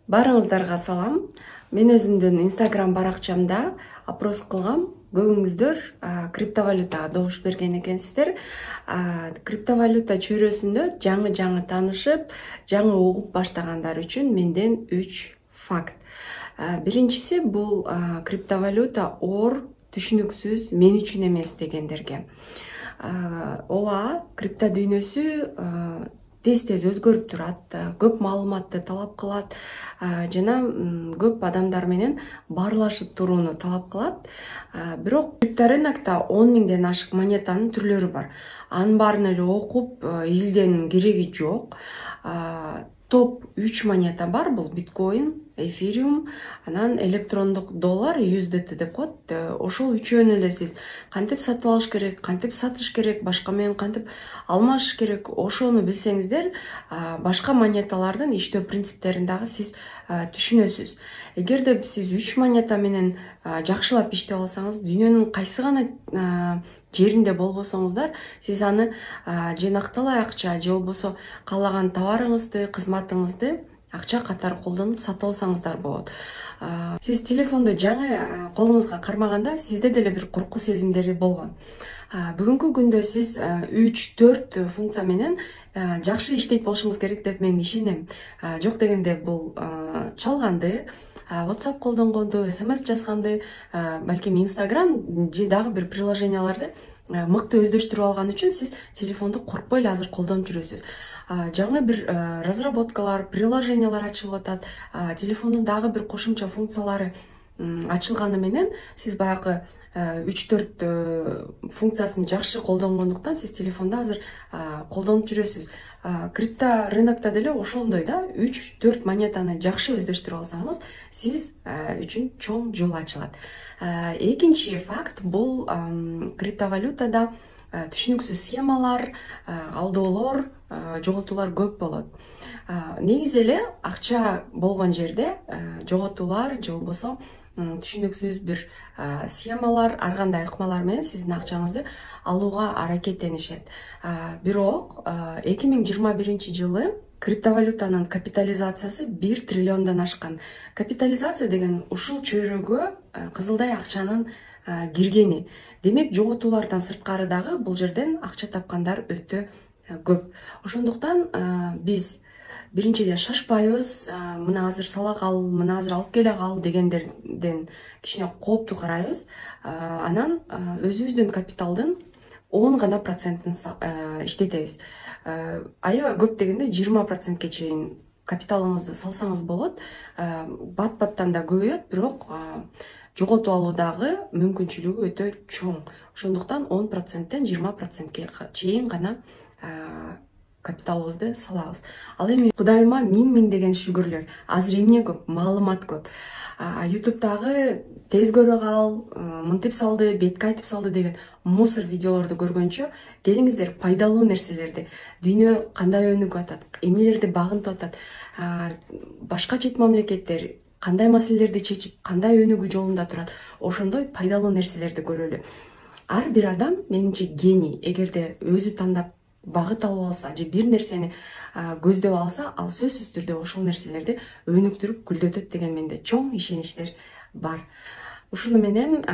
Барыңыздарга салам. Мен өзүмдүн Instagram баракчамда опрос кылгам. Көбүңүздөр криптовалютага добуш берген экенсиздер. Криптовалюта чөйрөсүндө жаңы таанышып, жаңы угуп баштагандар үчүн менден 3 факт. Биринчиси бул криптовалюта оор, түшүнүксүз, мен үчүн эмес дегендерге. Ооба, крипто дүйнөсү тез өзгөрүп турат, көп маалыматты талап кылат жана көп адамдар менен баарлашып турууну талап кылат. Бирок крипторынокто 10 миңден ашык монетанын түрлөрү бар. Анын баарын эле окуп, изилдөөнүн кереги жок. Топ 3 монета бар, бул биткоин, эфириум, анан электрондук доллар USDT деп коет. Ошол үчөөнү эле сиз кантип сатып алыш керек, кантип сатыш керек, башка менен кантип алмашыш керек, ошону билсеңиздер, башка монеталардын иштөө принциптерин дагы сиз түшүнөсүз. Эгерде сиз 3 монета менен жакшылап иштеп алсаңыз, дүйнөнүн кайсы гана жеринде болбосоңуздар, сиз аны жыйнакталай акча же болбосо каалаган товарыңызды, кызматыңызды акча катары колдонуп сатып алсаңыздар болот. Сиз телефонду жаңы колуңузга кармаганда сизде деле бир коркуу сезимдери болгон. Бүгүнкү күндө сиз 3-4 функция менен жакшы иштейт болушуңуз керек деп мен ишенем. Жок дегенде бул чалганды, WhatsApp колдонгонду, SMS жазганды, балким Instagram же дагы бир приложенияларды мыкты өздөштүрүп алган үчүн сиз телефонду коркпой эле азыр колдонуп жүрөсүз. Жаңы бир разработкалар, приложениялар ачылып атат. Телефондун дагы бир кошумча функциялары ачылганы менен сиз баягы 3-4 функциясын жакшы колдонгондуктан сиз телефондо азыр колдонуп жүрөсүз. Крипто рынокто деле ошондой да, 3-4 монетаны жакшы өздөштүрүп алсаңыз, сиз үчүн чоң жол ачылат. Экинчи факт бул криптовалютада түшүнүксүз схемалар, алдоолор, жоготуулар көп болот. Негизи эле акча болгон жерде жоготуулар же болбосо түшүнүксүз бир схемалар, ар кандай ыкмалар менен сиздин акчаңызды алууга аракеттенишет. Бирок 2021 жылы криптовалютанын капитализациясы 1 триллиондон ашкан. Капитализация деген ушул чөйрөгө кызылдай акчанын киргени. Демек, жоготуулардан сырткары дагы бул жерден акча тапкандар өтө көп. Ошондуктан биз биринчиден шашпайбыз, мына азыр сала кал, мына азыр алып келе кал дегендерден кичине кооптуу карайбыз. Анан өзүбүздүн капиталдын 10 гана процентин иштетебиз. Аябай көп дегенде 20%ке чейин капиталыңызды салсаңыз болот. Бат-баттан да көбөйөт, бирок жоготуп алуудагы мүмкүнчүлүгү өтө чоң. Ошондуктан 10%тен 20%ке чейин гана капиталыбызды салабыз. Ал эми Кудайыма миңдеген шүгүрлөр. Азыр эмне көп, маалымат көп. YouTube'дагы тез көрө кал, мынтип салды, бетке айтып салды деген мусор видеолорду көргөнчө, келиңиздер пайдалуу нерселерди, дүйнө кандай өнүгүп атат, эмнелерди багынтып атат, башка чет мамлекеттер кандай маселелерди чечип, кандай өнүгүү жолунда турат, ошондой пайдалуу нерселерди көрөлү. Ар бир адам менимче гений. Эгерде өзү тандап багыт алып алса же бир нерсени көздөп алса, ал сөзсүз түрдө ошол нерселерди өнүктүрүп гүлдөтөт деген менде чоң ишеничтер бар. Ушуну менен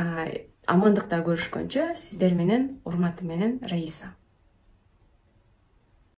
амандыкта көрүшкөнчө, сиздер менен урматым менен Раиса.